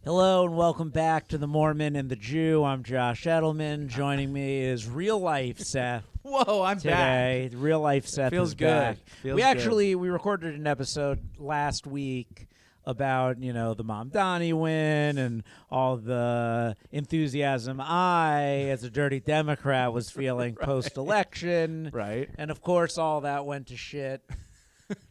Hello and welcome back to The Mormon and the Jew. I'm Josh Edelman. Joining me is real life Seth. Whoa, I'm today. back. Real life Seth Feels is good. back. Feels we recorded an episode last week about, the Mom Donnie win and all the enthusiasm I, as a dirty Democrat, was feeling post-election. Right. And of course, all that went to shit.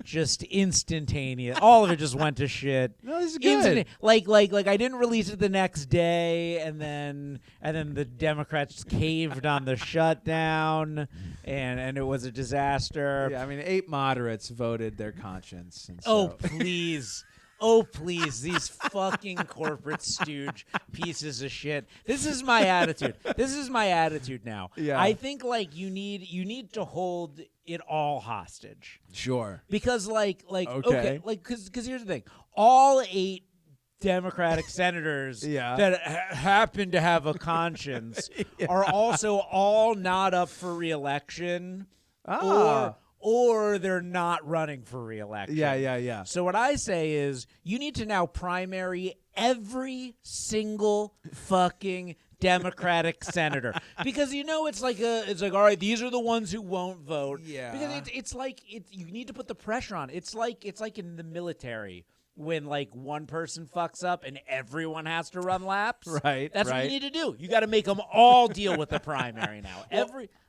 Just instantaneous. All of it just went to shit. No, this is good. Like I didn't release it the next day, and then the Democrats caved on the shutdown, and it was a disaster. Yeah, I mean, 8 moderates voted their conscience. And Oh, so. please. Oh, please, these fucking corporate stooge pieces of shit. This is my attitude. Now. Yeah. I think, you need to hold it all hostage. Sure. Because, Okay. because here's the thing. All 8 Democratic senators Yeah. that happen to have a conscience are also all not up for re-election. Or they're not running for re-election. Yeah. So what I say is you need to now primary every single fucking Democratic senator, because it's like all right, these are the ones who won't vote. Yeah. Because it's like you need to put the pressure on. It's like in the military when one person fucks up and everyone has to run laps. Right. That's what you need to do. You got to make them all deal with the primary now.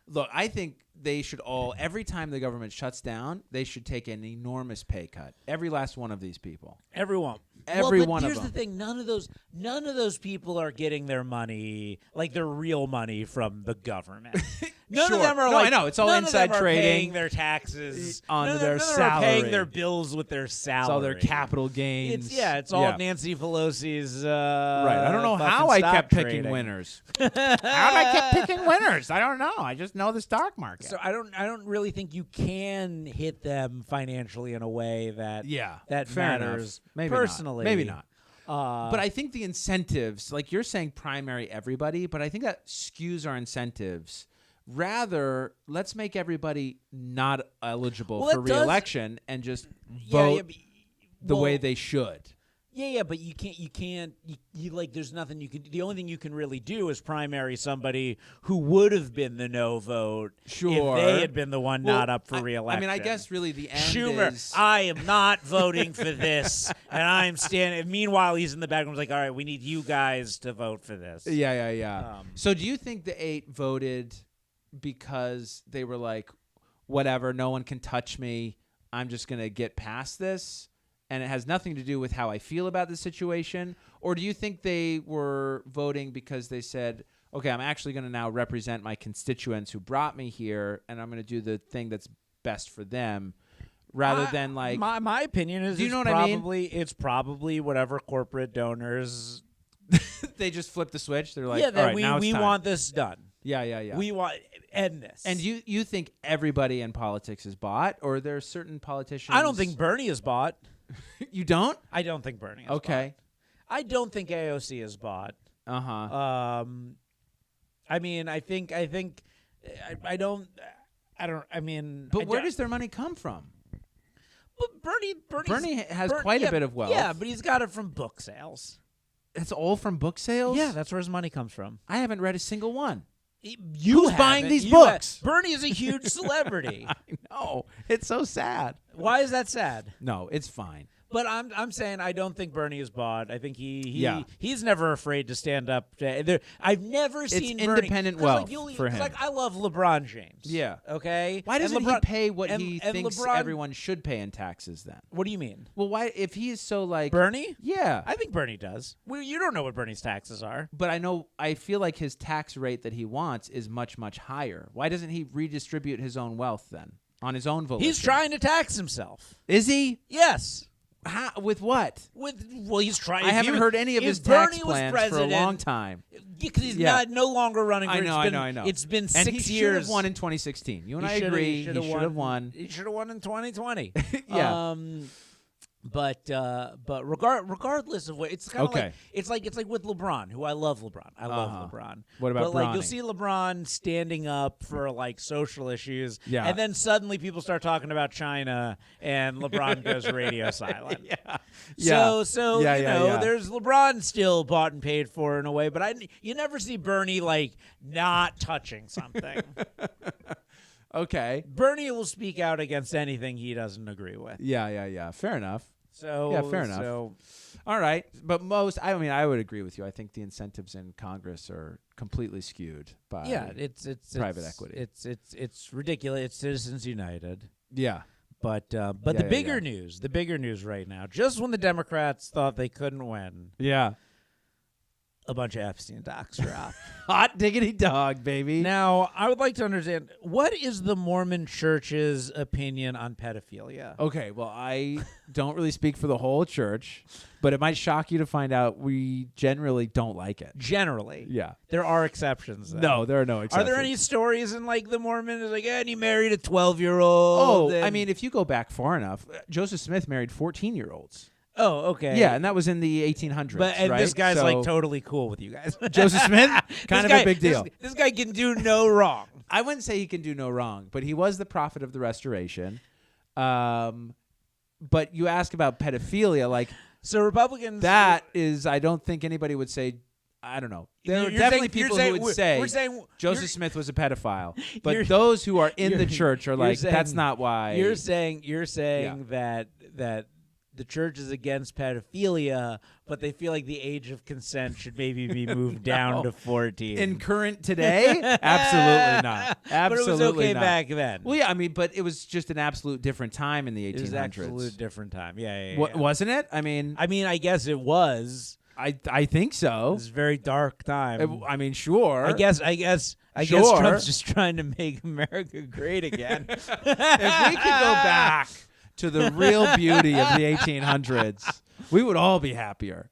Look, I think they should all, every time the government shuts down, they should take an enormous pay cut. Every last one of these people. Everyone. Every one of them. Here's the thing: none of those people are getting their money, their real money, from the government. None of them are I know it's all inside trading. Paying their taxes onto their none of them salary. are paying their bills with their salary. It's all their capital gains. It's all Nancy Pelosi's. Right. I don't know how I kept picking winners. How did I kept picking winners? I don't know. I just know the stock market. So I don't really think you can hit them financially in a way that matters. Maybe personally. Maybe not. But I think the incentives, like you're saying, primary everybody, but I think that skews our incentives. Rather, let's make everybody not eligible for re-election and just vote the way they should. Yeah, but you can't, there's nothing you can, the only thing you can really do is primary somebody who would have been the no vote if they had been the one not up for re-election. I mean, I guess really the end Schumer, is... I am not voting for this, and I'm standing, meanwhile he's in the background all right, we need you guys to vote for this. Yeah. So do you think the 8 voted because they were like, whatever, no one can touch me, I'm just going to get past this? And it has nothing to do with how I feel about the situation? Or do you think they were voting because they said, okay, I'm actually going to now represent my constituents who brought me here, and I'm going to do the thing that's best for them, rather than like... My opinion is, do you know what I mean? It's probably whatever corporate donors... they just flip the switch? They're like, all right, we want this done. Yeah. We want end this. And you think everybody in politics is bought, or there are certain politicians... I don't think Bernie is bought. You don't? I don't think Bernie is okay. bought. I don't think AOC is bought. Uh-huh. I mean, I don't. I mean, but where does their money come from? But Bernie has quite a bit of wealth. Yeah, but he's got it from book sales. It's all from book sales? Yeah, that's where his money comes from. I haven't read a single one. Who's buying these books? Bernie is a huge celebrity. I know. It's so sad. Why is that sad? No, it's fine. But I'm saying I don't think Bernie is bought. I think he's never afraid to stand up. I've never seen Bernie. Independent wealth for him. I love LeBron James. Yeah. Okay. Why doesn't he pay what he thinks everyone should pay in taxes then? What do you mean? Well, why if he is so like Bernie? Yeah. I think Bernie does. Well, you don't know what Bernie's taxes are. But I feel like his tax rate that he wants is much, much higher. Why doesn't he redistribute his own wealth then on his own volition? He's trying to tax himself. Is he? Yes. How, with what? He's trying. I haven't heard any of his tax plans for a long time. Because he's no longer running. I know. It's been 6 years. And he should have won in 2016. You and I agree. He should have won. He should have won in 2020. Yeah. regardless of what, it's kind of Okay. like it's like with LeBron, who I love LeBron. I love LeBron. What about but like you'll Bronny? see LeBron standing up for like social issues, Yeah. and then suddenly people start talking about China, and LeBron goes radio silent. So Yeah, you yeah, know, yeah. there's LeBron still bought and paid for in a way, but you never see Bernie like not touching something. Okay. Bernie will speak out against anything he doesn't agree with. Yeah. Fair enough. So Yeah, fair enough. So All right, but I would agree with you. I think the incentives in Congress are completely skewed by it's private equity. It's ridiculous. It's Citizens United. Yeah. But Yeah, the yeah, bigger yeah. news, the bigger news right now, just when the Democrats thought they couldn't win, Yeah. a bunch of Epstein docs drop. Hot diggity dog, baby. Now, I would like to understand, what is the Mormon Church's opinion on pedophilia? Okay, well, I don't really speak for the whole church, but it might shock you to find out we generally don't like it. Generally. Yeah. There are exceptions, though. No, there are no Are exceptions. there any stories in, like, the Mormon is like, and he married a 12-year-old? Oh, I mean, if you go back far enough, Joseph Smith married 14-year-olds. Oh, okay. Yeah, and that was in the 1800s, But and right? this guy's So- like totally cool with you guys. Joseph Smith, kind of a big deal. This guy can do no wrong. I wouldn't say he can do no wrong, but he was the prophet of the Restoration. But you ask about pedophilia, like So Republicans, that is, I don't think anybody would say. I don't know. There are You're definitely saying- people you're who saying- would say we're saying Joseph Smith was a pedophile, You're- but those who are in the church are you're like, saying- that's not why. You're saying that the church is against pedophilia, but they feel like the age of consent should maybe be moved down to 14. in current today, absolutely not. Absolutely but it was okay not. back then. Well, yeah, I mean, but it was just an absolute different time in the 1800s. It was an absolute different time. Yeah. Wasn't it? I mean, I guess it was. I think It so. was a very dark time. I mean, sure. I guess Sure. Trump's just trying to make America great again. If we could go back to the real beauty of the 1800s, we would all be happier.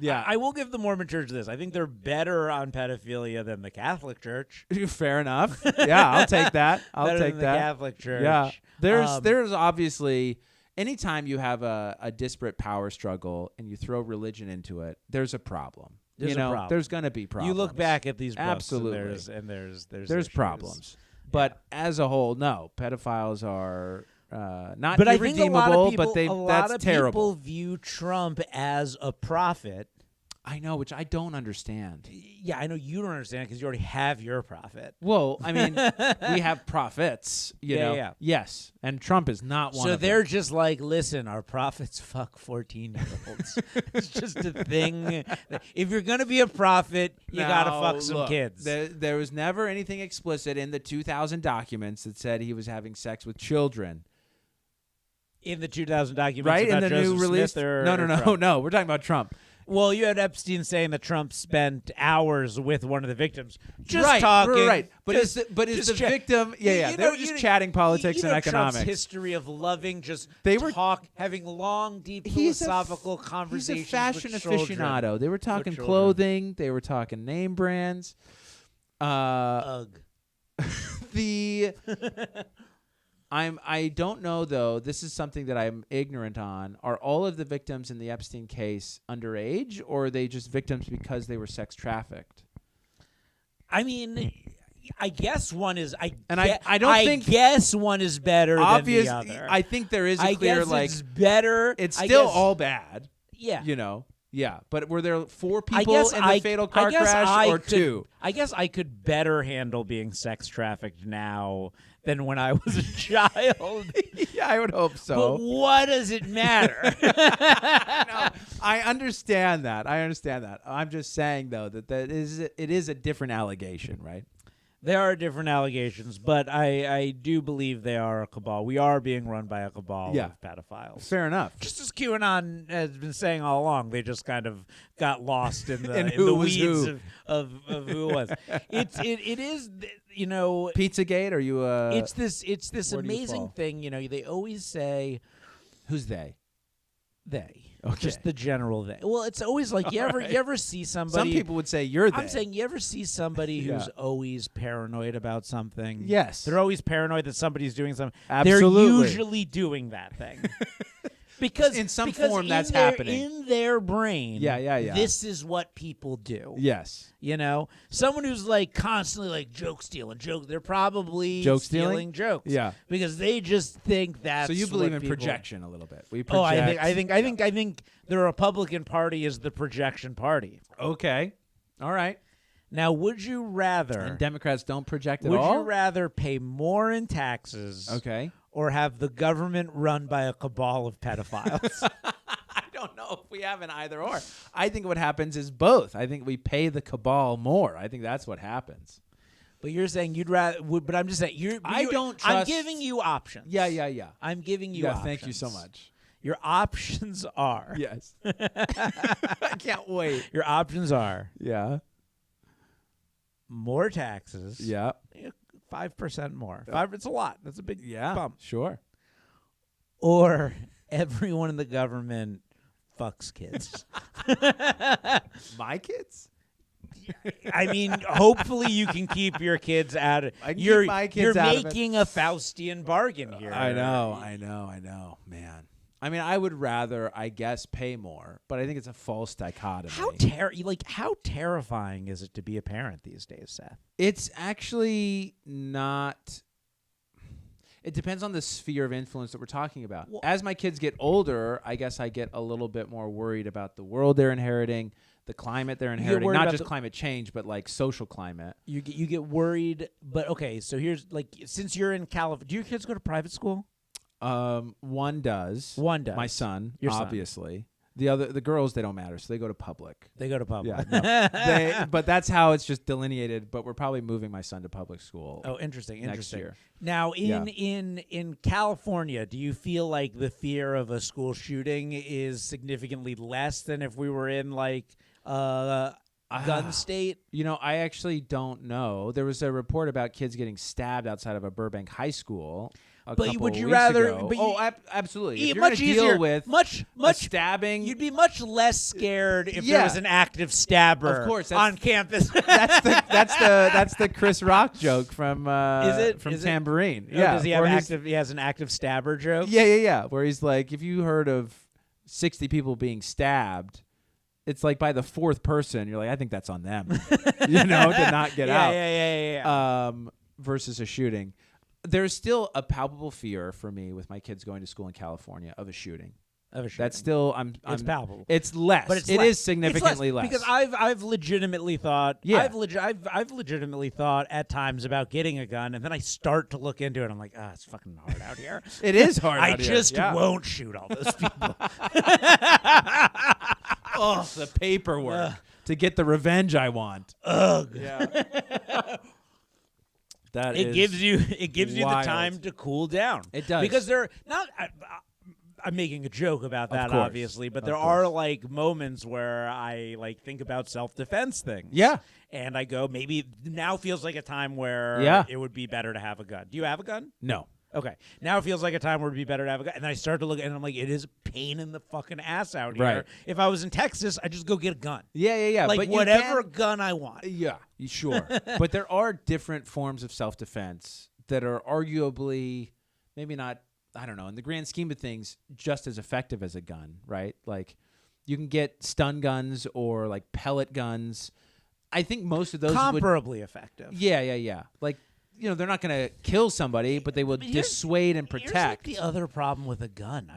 Yeah. I will give the Mormon Church this. I think they're better on pedophilia than the Catholic Church. Fair enough. Yeah, I'll take that. I'll Better take than that. the Catholic Church. Yeah. There's obviously, anytime you have a disparate power struggle and you throw religion into it, there's a problem. There's a problem. There's going to be problems. You look back at these books, Absolutely. and there's There's problems. But as a whole, no, pedophiles are not But I think a lot irredeemable, of people, but that's terrible. people view Trump as a prophet. I know, which I don't understand. Yeah, I know you don't understand because you already have your prophet. Well, I mean, we have prophets, you know. Yeah. Yes, and Trump is not one So of them. they're just like, listen, our prophets fuck 14-year-olds. It's just a thing. If you're going to be a prophet, you got to fuck some look, kids. There was never anything explicit in the 2000 documents that said he was having sex with children. In the 2000 documents Right? In about the Joseph new release? Smith or No. Trump? We're talking about Trump. Well, you had Epstein saying that Trump spent hours with one of the victims, just right, talking. Right. But just- is the just victim? Yeah. They were just chatting politics you know and economics. Trump's history of loving just They were- having long, deep He's a philosophical conversations. He's a fashion with children. aficionado. They were talking children. clothing. They were talking name brands. Ugh. I don't know though. This is something that I'm ignorant on. Are all of the victims in the Epstein case underage, or are they just victims because they were sex trafficked? I mean, I guess one is. I think guess one is better Obvious. than the other. I think there is a I clear guess it's better. It's I still guess- all bad. Yeah. You know. Yeah. But were there 4 I people guess in the fatal car I guess crash I or could, 2? I guess I could better handle being sex trafficked now than when I was a child. Yeah, I would hope so. But what does it matter? No, I understand that. I'm just saying though that it is a different allegation, right? There are different allegations, but I do believe they are a cabal. We are being run by a cabal of pedophiles. Fair enough. Just as QAnon has been saying all along, they just kind of got lost in the, And in who the was weeds who. of who it was. It is, you know, Pizzagate? Are you it's this where do you amazing fall? thing. You know, they always say who's they? they. Okay. Just the general they. Well, it's always like you ever see somebody. Some people would say you're they. I'm saying you ever see somebody who's Yeah. always paranoid about something? Yes. They're always paranoid that somebody's doing something. Absolutely. They're usually doing that thing. because in some because form in that's their, happening. in their brain. Yeah. This is what people do. Yes. You know, someone who's like constantly like joke stealing, they're probably Joke stealing stealing? jokes. Yeah. because they just think that's. So you believe what in people- projection a little bit. We Oh, project. I think the Republican Party is the projection party. Okay. All right. Now, would you rather? And Democrats don't project at Would all? you rather pay more in taxes? Okay. Or have the government run by a cabal of pedophiles? I don't know if we have an either or. I think what happens is both. I think we pay the cabal more. I think that's what happens. But you're saying you'd rather. But I'm just saying I don't I'm trust- giving you options. Yeah. I'm giving you Yeah, options. thank you so much. Your options are. Yes. I can't wait. Your options are Yeah. more taxes. Yeah. 5% more. 5. It's a lot. That's a big bump. Sure. Or everyone in the government fucks kids. My kids? I mean, hopefully you can keep your kids out of. I can You're keep my kids you're out of it. making a Faustian bargain here. I know, man. I mean, I would rather, I guess, pay more, but I think it's a false dichotomy. How terrifying is it to be a parent these days, Seth? It's actually not. It depends on the sphere of influence that we're talking about. Well, as my kids get older, I guess I get a little bit more worried about the world they're inheriting, the climate they're inheriting, worried not about just climate change, but like social climate. You get worried, but okay. So here's since you're in California, do your kids go to private school? One does. One does. My son, Your son. obviously. The girls, they don't matter, so they go to public. They go to public. Yeah, no. But that's how it's just delineated. But we're probably moving my son to public school. Oh, interesting. Next year. Now, in California, do you feel like the fear of a school shooting is significantly less than if we were in like gun state? You know, I actually don't know. There was a report about kids getting stabbed outside of a Burbank high school. Would you rather? Absolutely. If you're much gonna easier deal with much stabbing. You'd be much less scared if there was an active stabber Of course, on campus. that's the Chris Rock joke from Tambourine. Oh, does he have active? He has an active stabber joke. Yeah. Where he's like, if you heard of 60 people being stabbed, it's like by the fourth person, you're like, I think that's on them, to not get out. Yeah. Versus a shooting. There's still a palpable fear for me with my kids going to school in California of a shooting. That's still it's palpable. It's less. But it is significantly less. Because I've legitimately thought Yeah. I've legitimately thought at times about getting a gun, and then I start to look into it. I'm like, it's fucking hard out here. It is hard. I out here. just Yeah. won't shoot all those people. Oh, the paperwork to get the revenge I want. Ugh. Yeah. It gives you the wild. time to cool down. It does. Because they're not. I'm making a joke about that, course. obviously, but Of there course. are like moments where I like think about self-defense things. Yeah. And I go, maybe now feels like a time where it would be better to have a gun. Do you have a gun? No. Okay. Now it feels like a time where it'd be better to have a gun. And then I start to look and I'm like, it is a pain in the fucking ass out here. Right. If I was in Texas, I'd just go get a gun. Yeah. Like but whatever gun I want. Yeah, sure. But there are different forms of self-defense that are arguably maybe not, I don't know, in the grand scheme of things, just as effective as a gun, right? Like you can get stun guns or like pellet guns. I think most of those comparably effective. Yeah. Like, they're not going to kill somebody, but they will dissuade and protect. Here's like the other problem with a gun.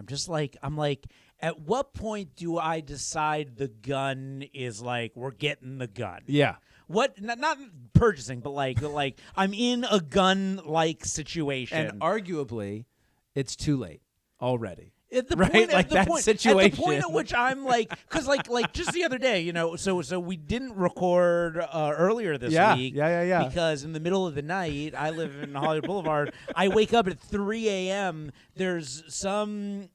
I'm like, at what point do I decide the gun is like, we're getting the gun? Yeah. What? Not purchasing, but like I'm in a gun-like situation. And arguably, it's too late already. At the right? point, Like at the that point, situation. At the point at which I'm like, because like just the other day, so we didn't record earlier this week. Yeah. Because in the middle of the night, I live in Hollywood Boulevard. I wake up at 3 a.m. There's some,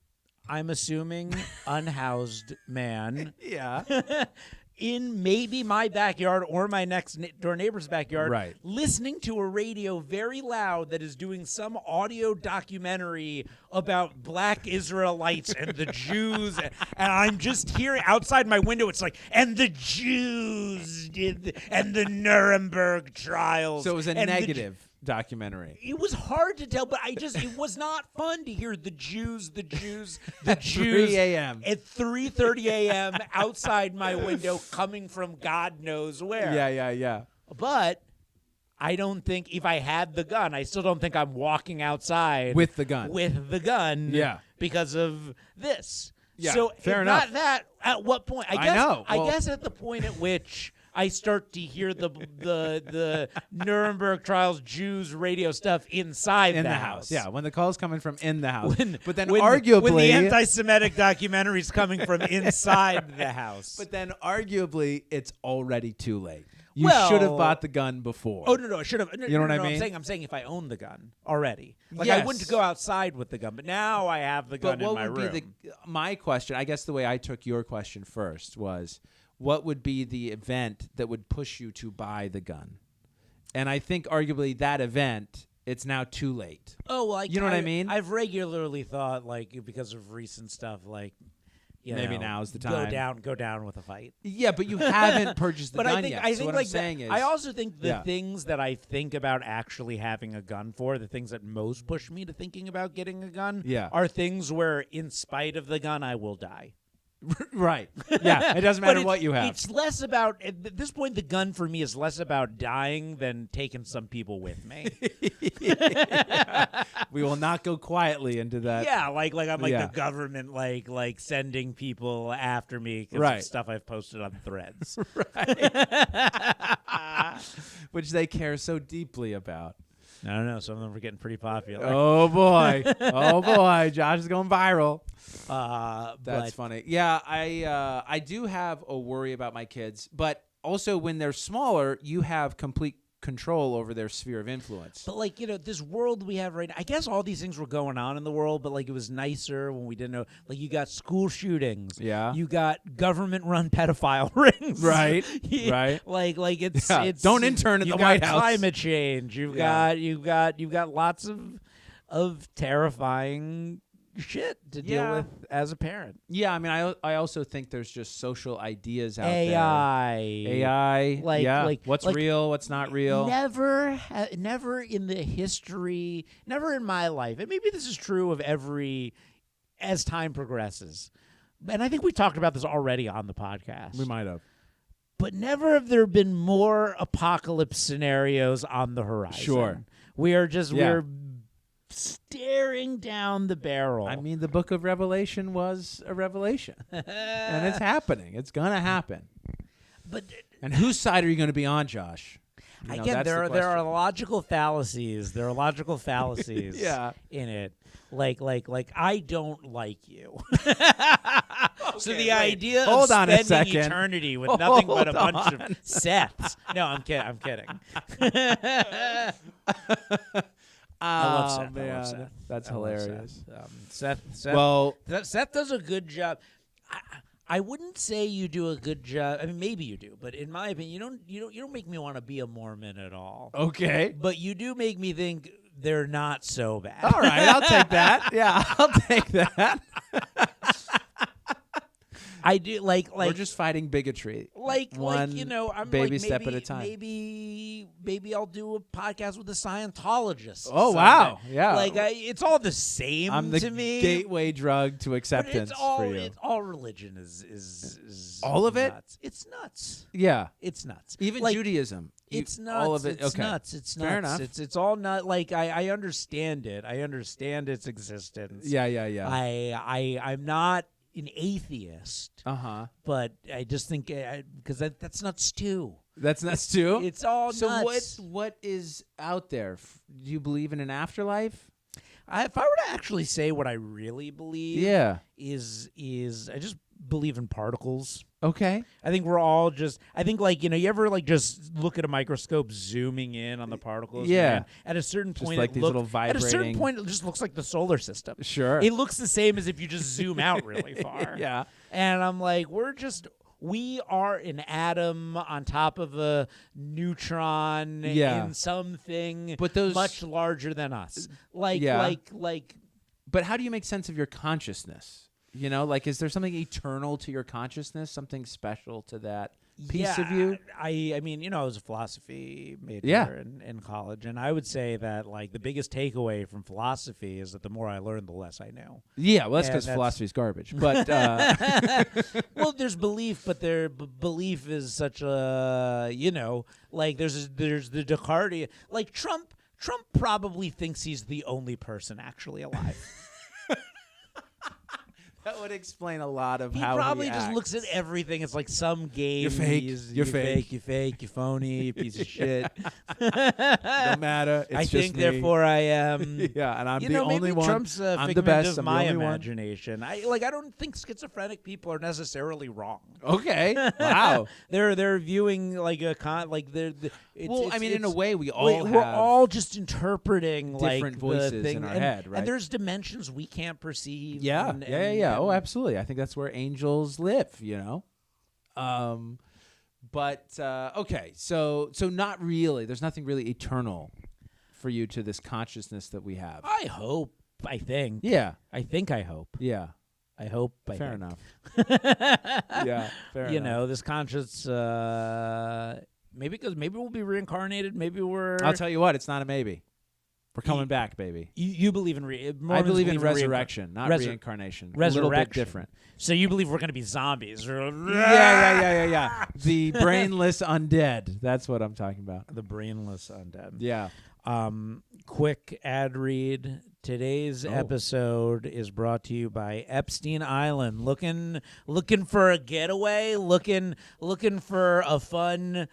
I'm assuming, unhoused man. Yeah. In maybe my backyard or my next door neighbor's backyard, Right. listening to a radio very loud that is doing some audio documentary about black Israelites and the Jews. And I'm just hearing outside my window, it's like, and the Jews did, and the Nuremberg trials. So it was a and negative. documentary? It was hard to tell, but it was not fun to hear the Jews At 3 a.m. at 3:30 a.m. outside my window coming from God knows where. Yeah. But I don't think if I had the gun, I still don't think I'm walking outside With the gun. Yeah. Because of this. Yeah, So fair if enough. not that, at what point? I know. I Well- guess at the point at which I start to hear the Nuremberg trials Jews radio stuff inside In the house. Yeah, when the call's coming from in the house. But then when arguably the anti-Semitic documentary's coming from inside the house. But then arguably it's already too late. You Well- should have bought the gun before. Oh no! I should have. You know what I mean? I'm saying if I owned the gun already, like Yes. I wouldn't go outside with the gun, but now I have the gun But what in my would room. be my question? I guess the way I took your question first was, what would be the event that would push you to buy the gun? And I think arguably that event, it's now too late. Oh well, You know what I mean? I've regularly thought like because of recent stuff, like Maybe now's the time. Go down with a fight. Yeah, but you haven't purchased the But gun I think yet. I So think what like I'm saying is, I also think the Yeah. things that I think about actually having a gun for, the things that most push me to thinking about getting a gun, Yeah. are things where, in spite of the gun, I will die. right? Yeah, it doesn't But matter what you have. It's less about at this point. The gun for me is less about dying than taking some people with me. We will not go quietly into that. Yeah, like I'm like Yeah. the government, like sending people after me because Right. of stuff I've posted on Threads. Which they care so deeply about. I don't know. Some of them are getting pretty popular. Oh boy, oh boy, Josh is going viral. That's but funny. Yeah, I do have a worry about my kids, but also when they're smaller, you have complete control over their sphere of influence. But like, this world we have right now, I guess all these things were going on in the world, but like it was nicer when we didn't know. Like you got school shootings. Yeah. You got government-run pedophile rings. Right, Yeah, right. Like it's Yeah, it's don't intern at you the got White House. Climate change. You've Yeah. got lots of terrifying shit to deal Yeah. with as a parent. Yeah, I mean, I also think there's just social ideas out AI. there. AI, Like- yeah. like- What's like real? What's not real? Never in the history, never in my life, and maybe this is true of as time progresses. And I think we talked about this already on the podcast. We might have. But never have there been more apocalypse scenarios on the horizon. Sure. We're staring down the barrel. I mean, the book of Revelation was a revelation. And it's happening. It's going to happen. but And whose side are you going to be on, Josh? You know, again, that's there the are question. logical fallacies. There are logical fallacies Yeah. in it. Like I don't like you. So the wait. idea Hold of on a spending second. eternity with nothing but a Hold bunch on. of Seths. No, I'm kidding. I love Seth. Man, I love Seth. that's I love hilarious. Seth. Well, Seth does a good job. I wouldn't say you do a good job. I mean, maybe you do, but in my opinion, you don't make me want to be a Mormon at all. okay. But you do make me think they're not so bad. All right, I'll take that. Yeah, I'll take that. I do like We're just fighting bigotry. One I'm baby like, step maybe, at a time. Maybe I'll do a podcast with a Scientologist. Oh, someday. wow. Yeah. Like it's all the same I'm the to me. gateway drug to But acceptance for you. all religion is All of it? nuts. It's nuts. Yeah, It's nuts. even Like, Judaism. It's nuts. All of it. It's okay. nuts. It's nuts. Fair enough. It's all not like I understand it. I understand its existence. Yeah. I'm not an atheist, but I just think because that's nuts too. That's nuts too. It's all so nuts. what is out there? Do you believe in an afterlife? If I were to actually say what I really believe, is I just believe in particles. Okay. I think we're all just. I think you ever just look at a microscope zooming in on the particles. Yeah. Man? At a certain Just point, like these little At a certain vibrating- point, it just looks like the solar system. Sure. It looks the same as if you just zoom out really far. Yeah. And I'm like, we are an atom on top of a neutron in something But those- much larger than us. Like But how do you make sense of your consciousness? Is there something eternal to your consciousness? Something special to that piece of you? I mean, you know, I was a philosophy major Yeah. in college, and I would say that like the biggest takeaway from philosophy is that the more I learned, the less I know. Yeah, well, that's And because that's- philosophy is garbage. But Well, there's belief, but belief is such a, you know, like there's the Descartes, like Trump probably thinks he's the only person actually alive. that would explain a lot of He how probably he just acts. looks at everything. It's like some game. You're fake. You're fake. You fake. You phony. You piece of shit. Don't matter. It's I just think, me. therefore, I am. Yeah, and I'm You the know, only maybe one. Trump's a I'm figment the best. of I'm the my only one. imagination. I don't think schizophrenic people are necessarily wrong. Okay. Wow. They're viewing like a Well, I mean, in a way, we all we're have all just interpreting different like voices the thing, in our and, head, right? And there's dimensions we can't perceive. Yeah, and, yeah. Oh, and- absolutely. I think that's where angels live. You know. But okay, so not really. There's nothing really eternal for you to this consciousness that we have. I hope. I think. Yeah. I think. I hope. Yeah. I hope. Fair think. enough. Yeah. Fair You enough. know, this conscious. Maybe we'll be reincarnated. Maybe we're. I'll tell you what. It's not a maybe. We're coming back, baby. You believe in I Mormons believe in reincar- resurrection, not reincarnation. A little bit Resurrection. different. So you believe we're going to be zombies? Yeah. The brainless undead. That's what I'm talking about. The brainless undead. Yeah. Quick ad read. Today's episode is brought to you by Epstein Island. Looking for a getaway? Looking for a fun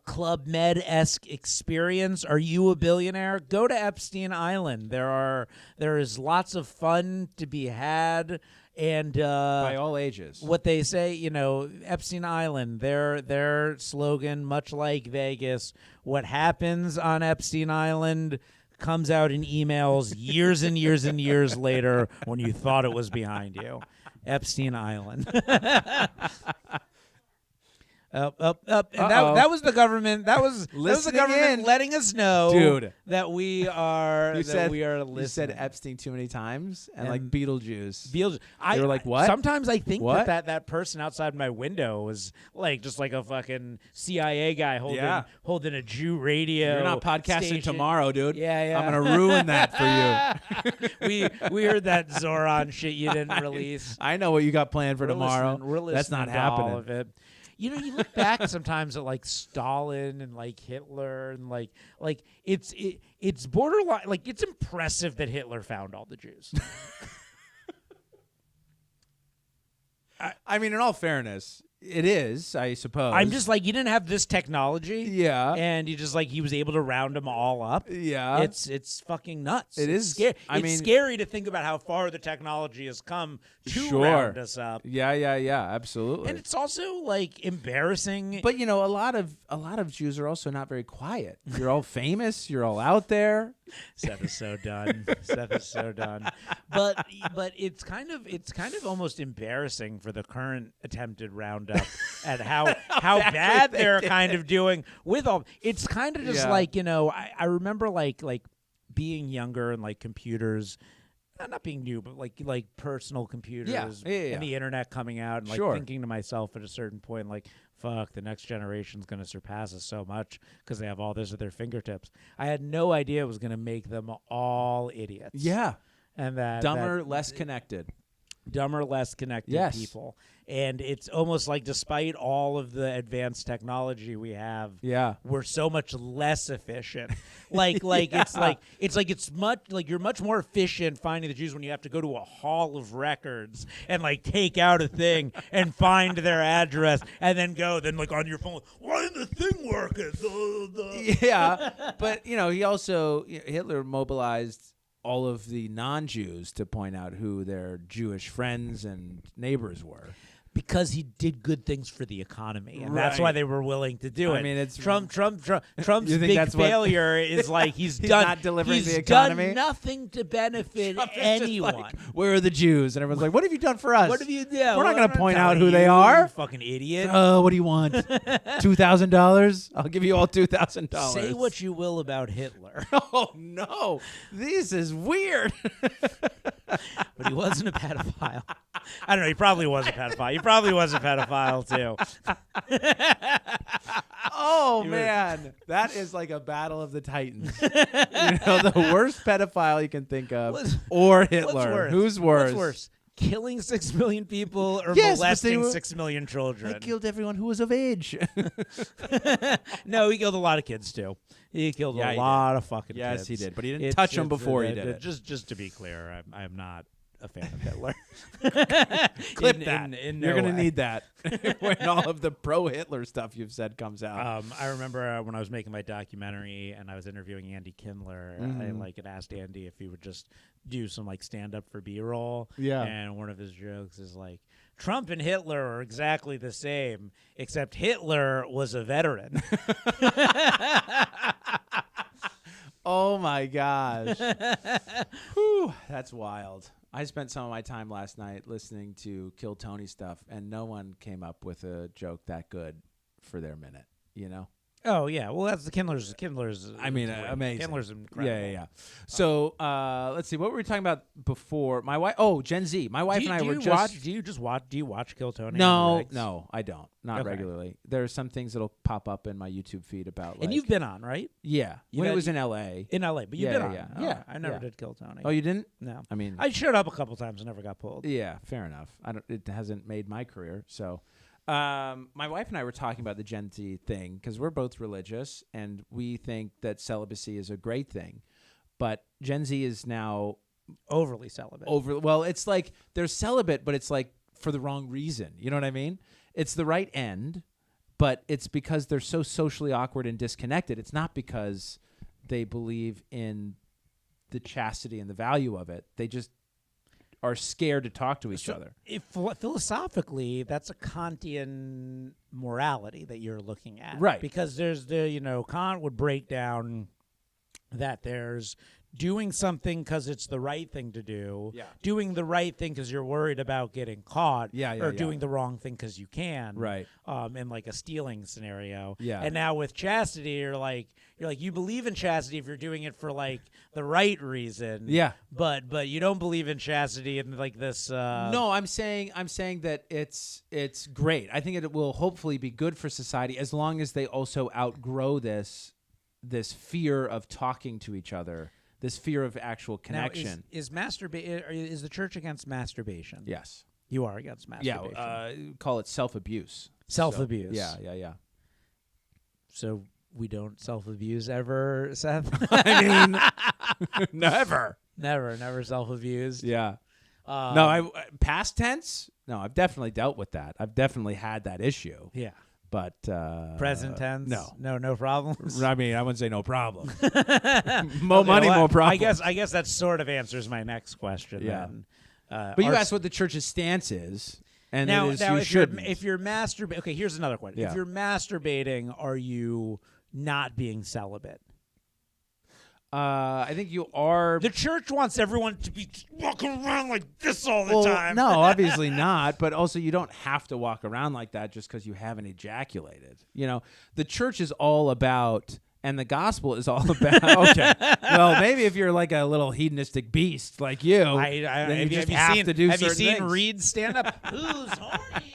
Club Med-esque experience? Are you a billionaire? Go to Epstein Island. There is lots of fun to be had. And By all ages. what they say, you know, Epstein Island, their slogan, much like Vegas, what happens on Epstein Island comes out in emails years and years and years later when you thought it was behind you. Epstein Island. Up. And that was the government. That was the Listening government in. letting us know, Dude. that we are You said listening. You said Epstein too many times, and like And- Beetlejuice. They were like, what? Sometimes I think What? that person outside my window was like just like a fucking CIA guy holding a Jew radio. You're not podcasting station. tomorrow, dude. Yeah. I'm gonna ruin that for you. we heard that Zoran shit you didn't release. I know what you got planned for tomorrow. We're listening That's not to happening. all of it. You know, you look back sometimes at like Stalin and like Hitler and like it's borderline, like it's impressive that Hitler found all the Jews. I mean, in all fairness, it is, I suppose. I'm just like, you didn't have this technology. Yeah. And you just like, he was able to round them all up. Yeah. It's fucking nuts. It It's is. scary. I It's mean- scary to think about how far the technology has come to Sure. round us up. Yeah, absolutely. And it's also like embarrassing. But you know, a lot of Jews are also not very quiet. You're all famous. You're all out there. Seth is so done. Seth is so done. But it's kind of almost embarrassing for the current attempted roundup at how bad they're kind of doing with all. It's kind of just Yeah. like, you know, I remember like being younger and like computers. Not being new, but like personal computers Yeah. and the internet coming out, and like Sure. thinking to myself at a certain point, like, fuck, the next generation's going to surpass us so much because they have all this at their fingertips. I had no idea it was going to make them all idiots. Yeah. And that Dumber, less connected. dumber, less connected Yes. people. And it's almost like despite all of the advanced technology we have, Yeah. we're so much less efficient. Like it's much like you're much more efficient finding the Jews when you have to go to a hall of records and like take out a thing and find their address and then like on your phone, why isn't the thing working? Yeah. But you know, Hitler mobilized all of the non-Jews to point out who their Jewish friends and neighbors were. Because he did good things for the economy, and that's why they were willing to do it. I mean, it's Trump's You think big that's what- failure is like he's not delivering he's the economy? done nothing to benefit Trump is just anyone. like, where are the Jews? And everyone's like, what have you done for us? What have you done? We're not going to point out who they you are. fucking idiot. Oh, what do you want? $2,000? I'll give you all $2,000. Say what you will about Hitler, Oh no, this is weird. but he wasn't a pedophile. I don't know. He probably was a pedophile. He probably was a pedophile too. Oh man, that is like a battle of the titans. The worst pedophile you can think of, or Hitler. Who's worse? What's worse? Killing 6 million people or Yes, but molesting 6 million children? I killed everyone who was of age. No, he killed a lot of kids too. He killed a lot of fucking kids. Yes, he did, but he didn't touch them before he did it. Just to be clear, I'm not a fan of Hitler. Clip that. You're going to need that when all of the pro-Hitler stuff you've said comes out. I remember when I was making my documentary and I was interviewing Andy Kindler, I had asked Andy if he would just do some stand-up for B-roll. Yeah. And one of his jokes is Trump and Hitler are exactly the same, except Hitler was a veteran. Oh, my gosh. Whew, that's wild. I spent some of my time last night listening to Kill Tony stuff, and no one came up with a joke that good for their minute, Oh, yeah. Well, that's the Kindler's. I mean, amazing. Kindler's incredible. Yeah. So let's see. What were we talking about before? My wife. Oh, Gen Z. My wife and I were just. Do you watch Kill Tony? No, I don't. Not Okay. regularly. There are some things that'll pop up in my YouTube feed about. And you've been on, right? Yeah. When it was in L.A. In L.A., but you've been on. Yeah. Oh, Yeah. I never did Kill Tony. Oh, you didn't? No. I mean, I showed up a couple times and never got pulled. yeah. Fair enough. It hasn't made my career. So, my wife and I were talking about the Gen Z thing because we're both religious and we think that celibacy is a great thing, but Gen Z is now Overly celibate. Well, it's they're celibate, but it's for the wrong reason. You know what I mean? It's the right end, but it's because they're so socially awkward and disconnected. It's not because they believe in the chastity and the value of it. They just are scared to talk to each other. Philosophically, that's a Kantian morality that you're looking at. Right. Because there's Kant would break down that there's doing something because it's the right thing to do, doing the right thing because you're worried about getting caught, or doing the wrong thing because you can, right? In a stealing scenario, And now with chastity, you're you believe in chastity if you're doing it for the right reason, but you don't believe in chastity in this. No, I'm saying that it's great. I think it will hopefully be good for society as long as they also outgrow this fear of talking to each other. This fear of actual connection. Now, is the church against masturbation? Yes. You are against masturbation. Yeah, call it self-abuse. Self-abuse. Yeah. So we don't self-abuse ever, Seth? I mean, never. Never self-abused. Yeah. No, past tense? No, I've definitely dealt with that. I've definitely had that issue. Yeah. But present tense? No problems. I mean, I wouldn't say no problem. More money, more problems. I guess that sort of answers my next question. Yeah. Then. But you asked what the church's stance is, and now if you're masturbating, okay, here's another question. Yeah. If you're masturbating, are you not being celibate? I think you are. The church wants everyone to be walking around like this all the time. No, obviously not. But also, you don't have to walk around like that just because you haven't ejaculated. The church is all about, and the gospel is all about. Okay, well, maybe if you're a little hedonistic beast like you, then you just have to do certain things. Have you seen Reed stand up? Who's horny?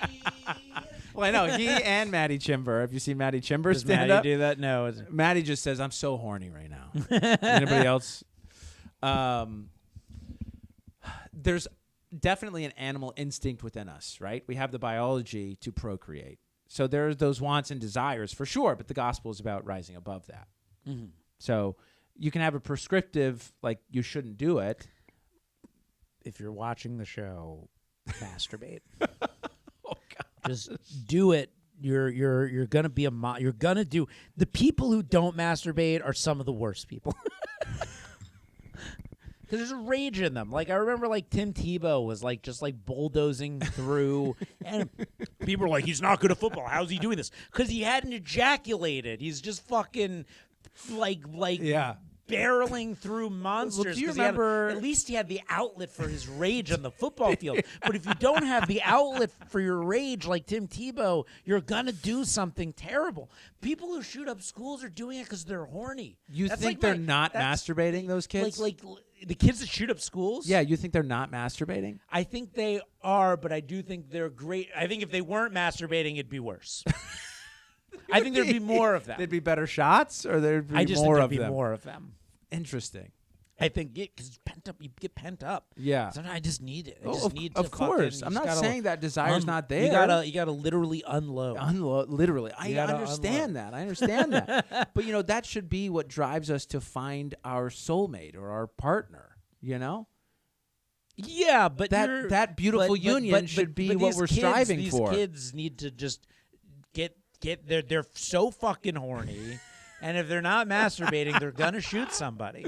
Well, I know he and Maddie Chimber. Have you seen Maddie Chimber Does stand Maddie up? do that? No. Maddie just says, "I'm so horny right now." Anybody else? There's definitely an animal instinct within us, right? We have the biology to procreate. So there's those wants and desires for sure, but the gospel is about rising above that. Mm-hmm. So you can have a prescriptive, you shouldn't do it. If you're watching the show, masturbate. Oh, God. Just do it. You're gonna be you're gonna do. The people who don't masturbate are some of the worst people. Because there's a rage in them. I remember Tim Tebow was just bulldozing through, and people were like, "He's not good at football. How's he doing this?" Because he hadn't ejaculated. He's just fucking barreling through monsters. do you 'cause he had- remember- at least he had the outlet for his rage on the football field. But if you don't have the outlet for your rage like Tim Tebow, you're going to do something terrible. People who shoot up schools are doing it because they're horny. You That's think like they're my- not that's masturbating, those kids? Like the kids that shoot up schools? Yeah, you think they're not masturbating? I think they are, but I do think they're great. I think if they weren't masturbating, it'd be worse. I think there'd be more of them. There'd be better shots, or there'd be I just more think of there'd be them? more of them. Interesting. I think because pent up, you get pent up. Yeah. Sometimes I just need it. I Oh, just need to of course. fucking- I'm you not just saying that desire's not there. You gotta literally unload. Literally. I gotta understand that. I understand that. But, that should be what drives us to find our soulmate or our partner, Yeah, but That beautiful union should be what we're striving for. These kids need to just get they're so fucking horny, and if they're not masturbating, they're gonna shoot somebody.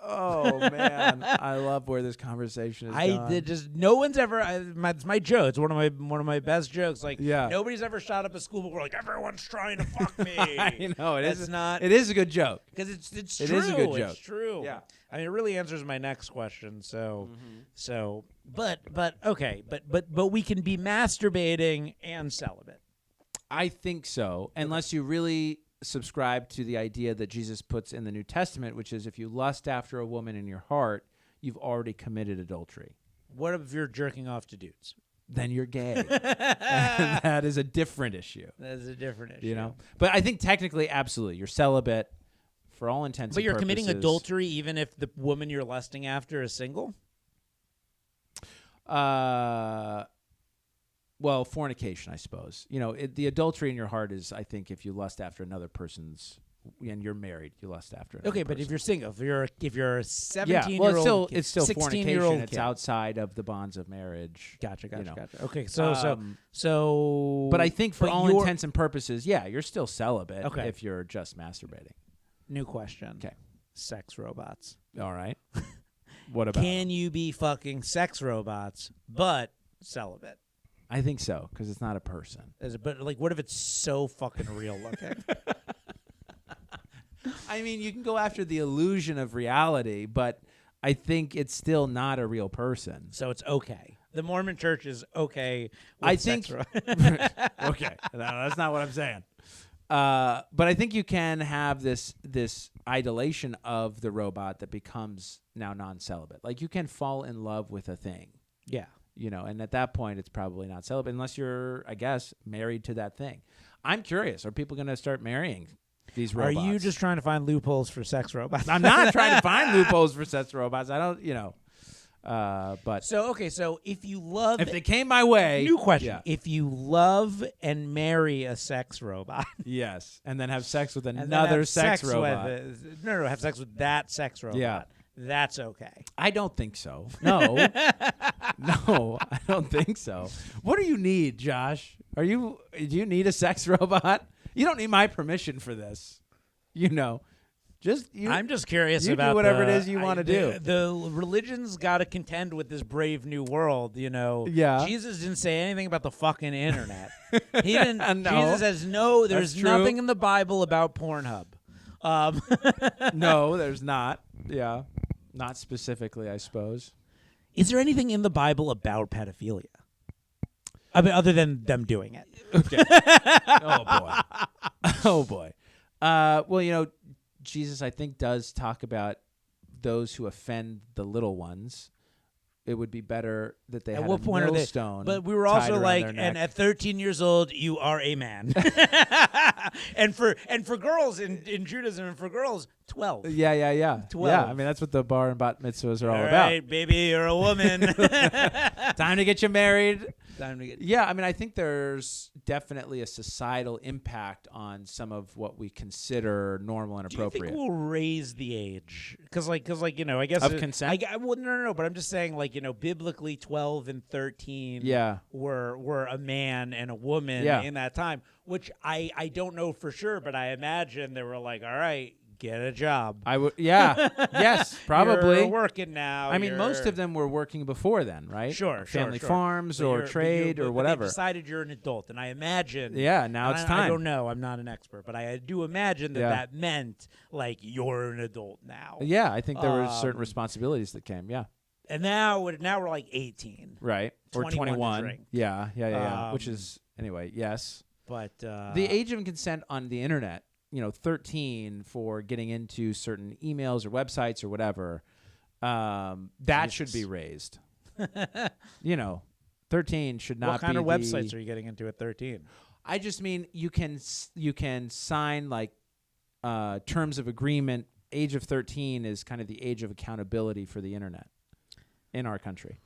Oh man, I love where this conversation is going. No one's ever. It's my joke. It's one of my best jokes. Like, Yeah. nobody's ever shot up a school, but we're like, everyone's trying to fuck me. I know it That's is. not It is a good joke. because it's It true. is a good joke. It's true. Yeah. I mean, it really answers my next question. But okay, but we can be masturbating and celibate. I think so, unless you really subscribe to the idea that Jesus puts in the New Testament, which is if you lust after a woman in your heart, you've already committed adultery. What if you're jerking off to dudes? Then you're gay. And that is a different issue. That's a different issue. But I think technically, absolutely, you're celibate for all intents But and you're purposes. committing adultery even if the woman you're lusting after is single? Well, fornication, I suppose. The adultery in your heart is, I think, if you lust after another person's, and you're married, you lust after another Okay, but person. if you're single, if you're a 17-year-old, yeah, well, it's still 16-year-old fornication. It's kid. outside of the bonds of marriage. Gotcha. know. Okay, so. But I think for but all you're- intents and purposes, yeah, you're still celibate Okay. if you're just masturbating. New question. Okay. Sex robots. All right. What about? Can you be fucking sex robots but celibate? I think so, because it's not a person. But like, what if it's so fucking real looking? I mean, you can go after the illusion of reality, but I think it's still not a real person. So it's okay. The Mormon Church is okay. With I sex think. ro- Okay, no, that's not what I'm saying. But I think you can have this idolation of the robot that becomes now non-celibate. Like you can fall in love with a thing, yeah. and at that point it's probably not celibate unless you're, I guess, married to that thing. I'm curious. Are people going to start marrying these robots? Are you just trying to find loopholes for sex robots? I'm not trying to find loopholes for sex robots. I don't, but So if you love, if they came my way, new question: yeah. if you love and marry a sex robot, Yes, and then have sex with and then another have sex with robot. have sex with that sex robot. Yeah. That's okay. I don't think so. No, no, I don't think so. What do you need, Josh? Do you need a sex robot? You don't need my permission for this. I'm just curious you about do whatever it is you want to do. The religion's got to contend with this brave new world, Yeah. Jesus didn't say anything about the fucking internet. He didn't. No. Jesus says no. There's That's true. nothing in the Bible about Pornhub. No, there's not. Yeah, not specifically, I suppose. Is there anything in the Bible about pedophilia? I mean, other than them doing it. Okay. Oh boy. Oh boy. Well, Jesus, I think, does talk about those who offend the little ones. It would be better that they At had what a point are they? millstone. But we were tied also around like, their and neck. at 13 years old, you are a man. and for girls in Judaism, and for girls, 12. Yeah. 12. Yeah, I mean, that's what the bar and bat mitzvahs are all All about. right, baby, you're a woman. Time to get you married. Time to get. Yeah, I mean, I think there's definitely a societal impact on some of what we consider normal and Do you appropriate. think we'll raise the age? Because I guess Of consent? Well, no. But I'm just saying, biblically, 12 and 13 Yeah. were a man and a woman Yeah. in that time, which I don't know for sure, but I imagine they were like, all right, get a job. I would. Yeah. Yes. Probably. You're working now. I mean, most of them were working before then, right? Sure. Family sure. farms But or you're- trade but or whatever. They decided you're an adult, and I imagine. Yeah. Now and it's I time. don't know. I'm not an expert, but I do imagine that Yeah. that meant like you're an adult now. Yeah. I think there were certain Um, responsibilities that came. Yeah. And now we're like 18. Right. Or 21 to 21. drink. Yeah. Which is anyway. Yes. But The age of consent on the internet, 13 for getting into certain emails or websites or whatever, that should be raised. 13 should not what kind be of websites are you getting into at 13? I just mean you can sign like terms of agreement. Age of 13 is kind of the age of accountability for the internet in our country.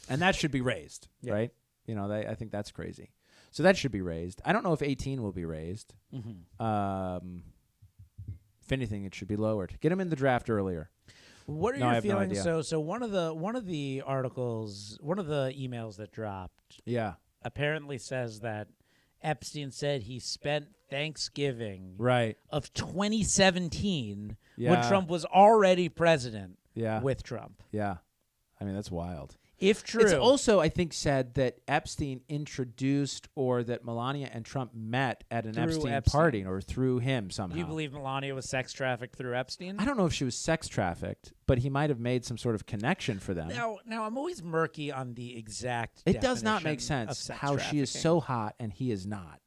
And that should be raised, Yeah. right? I think that's crazy. So that should be raised. I don't know if 18 will be raised. Mm-hmm. If anything, it should be lowered. Get them in the draft earlier. What are No, I your have no feelings? idea. So one of the articles, one of the emails that dropped Yeah. apparently says that Epstein said he spent Thanksgiving Right. of 2017 Yeah. when Trump was already president Yeah. with Trump. Yeah. I mean, that's wild. If true, It's also, I think, said that Epstein introduced or that Melania and Trump met at an Through Epstein Epstein. party or through him somehow. do you believe Melania was sex trafficked through Epstein? I don't know if she was sex trafficked, but he might have made some sort of connection for them. Now I'm always murky on the exact. It does not make definition of sense sex how she is trafficking. so hot and he is not.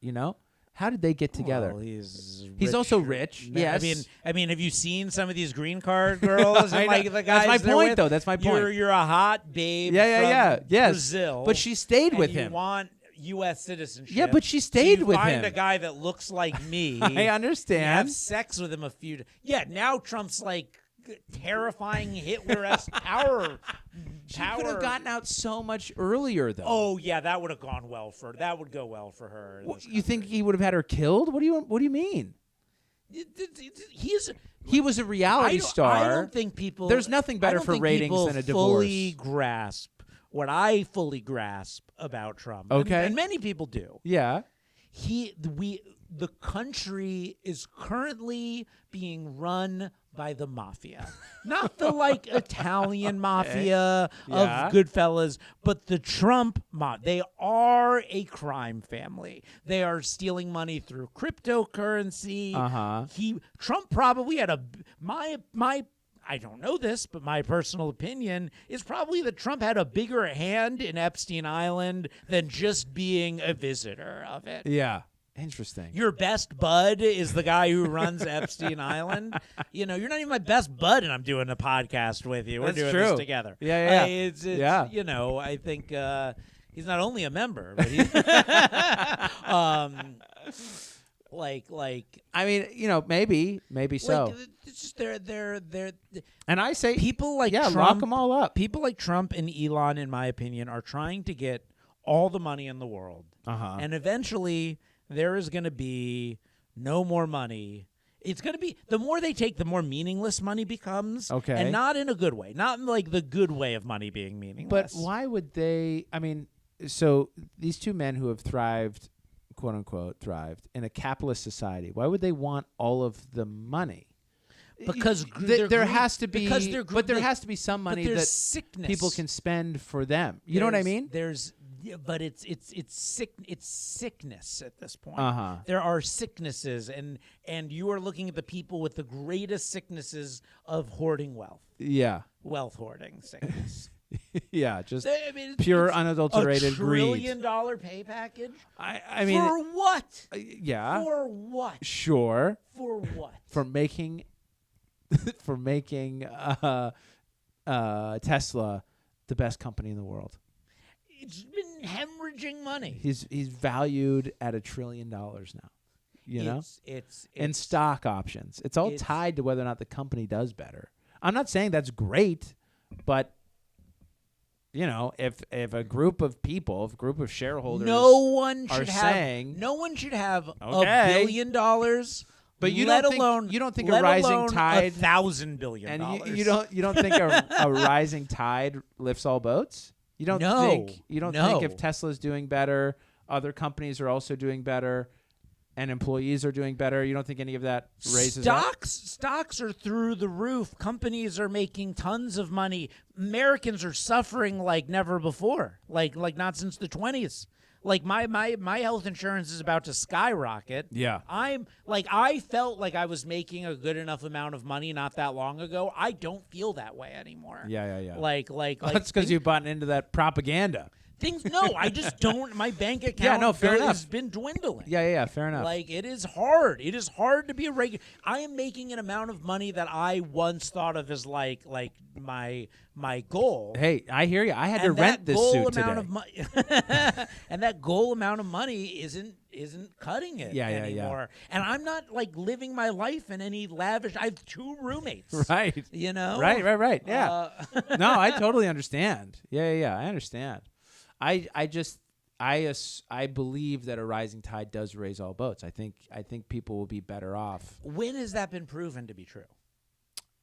How did they get together? Well, he's also rich, No, yes. I mean, have you seen some of these green card girls? I and know. like the guys That's my they're point, with? though. That's my point. You're a hot babe. Yeah. from Yes. Brazil, But she stayed and with you him. Want U.S. citizenship? Yeah, but she so stayed you with find him. a guy that looks like me. I and have understand. sex with him a few. Yeah, now Trump's like terrifying Hitler-esque power. She could have gotten out so much earlier, though. Oh yeah, that would have gone well for. That would go well for her. in this You think country. he would have had her killed? What do you mean? He was a reality star. I don't think people. There's nothing better I don't for think ratings people than a fully divorce. grasp what I fully grasp about Trump. Okay. and many people do. Yeah. The country is currently being run by the mafia, not the Italian mafia Yeah. of Goodfellas, but the Trump mafia. They are a crime family. They are stealing money through cryptocurrency. Trump probably had my. I don't know this, but my personal opinion is probably that Trump had a bigger hand in Epstein Island than just being a visitor of it. Yeah. Interesting. Your best bud is the guy who runs Epstein Island. You're not even my best bud, and I'm doing a podcast with you. We're That's doing true. this together. Yeah. It's Yeah. I think he's not only a member, but he's I mean, maybe so. it's just they're And I say, people like yeah, Trump, lock them all up. People like Trump and Elon, in my opinion, are trying to get all the money in the world, and eventually there is going to be no more money. It's going to be the more they take, the more meaningless money becomes. Okay. And not in a good way. Not in the good way of money being meaningless. But why would they? I mean, so these two men who have thrived, quote unquote, thrived in a capitalist society, why would they want all of the money? Because there has to be, because but there has to be some money that sickness. people can spend for them. You know what I mean? But it's sick. It's sickness at this point. There are sicknesses, and you are looking at the people with the greatest sicknesses of hoarding wealth. Yeah. Wealth hoarding sickness. Yeah, just It's pure unadulterated $1 greed. trillion pay package. I mean, for what? Yeah. For what? Sure. For what? For making Tesla the best company in the world. It's been hemorrhaging money. He's valued at $1 trillion now. It's in stock options. It's all tied to whether or not the company does better. I'm not saying that's great, but if a group of people, if a group of shareholders, no one should have $1 billion. But you let don't alone think, you don't think a rising tide $1,000 billion. And you don't think a rising tide lifts all boats? You don't think if Tesla's doing better, other companies are also doing better, and employees are doing better. You don't think any of that raises Stocks are through the roof. Companies are making tons of money. Americans are suffering like never before, like not since the 20s. Like my health insurance is about to skyrocket. Yeah. I felt like I was making a good enough amount of money not that long ago. I don't feel that way anymore. Yeah. Like That's because you've bought into that propaganda. No, I just don't. My bank account fair enough. has been dwindling. Yeah, fair enough. Like, it is hard. It is hard to be a regular. I am making an amount of money that I once thought of as like my goal. Hey, I hear you. I had to rent this suit today. And that goal amount of money isn't cutting it anymore. And I'm not like living my life in any lavish. I have 2 roommates. Right. You know. Right. Yeah. No, I totally understand. Yeah. I understand. I believe that a rising tide does raise all boats. I think people will be better off. When has that been proven to be true?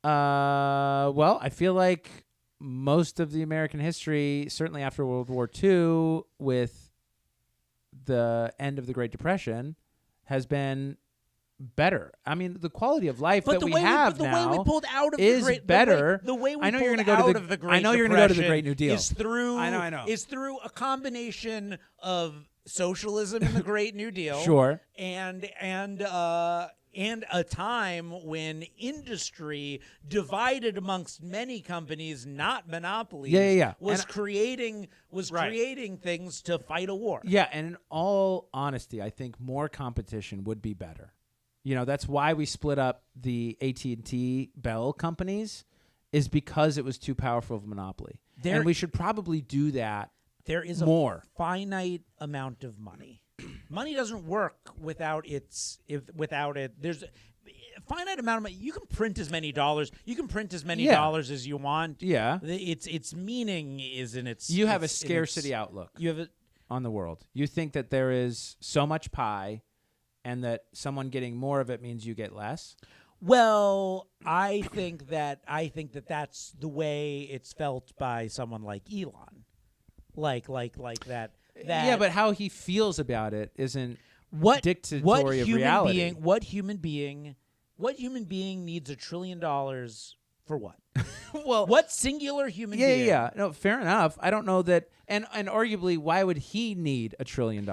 Well, I feel like most of the American history, certainly after World War II, with the end of the Great Depression, has been better. I mean, the quality of life that we have now the way we pulled out of is the great, better. The way we I know you're pulled going to go out to of the. the Great I know you're going to go to the Great New Deal. Is through. I know. Is through a combination of socialism in the Great New Deal. Sure. And a time when industry, divided amongst many companies, not monopolies, was creating things to fight a war. Yeah, and in all honesty, I think more competition would be better. You know, that's why we split up the AT&T Bell companies, is because it was too powerful of a monopoly. And we should probably do that. There is more. A finite amount of money. Money doesn't work without it. There's a finite amount of money. You can print as many dollars. You can print as many dollars as you want. Yeah. Its meaning is in its. You have a scarcity outlook. You have on the world. You think that there is so much pie, and that someone getting more of it means you get less. Well, I think that that's the way it's felt by someone like Elon. Like that. Yeah, but how he feels about it isn't dictatory of reality. What human being needs $1 trillion for what? Well, what singular human being? Yeah. No, fair enough. I don't know that, and arguably, why would he need $1 trillion?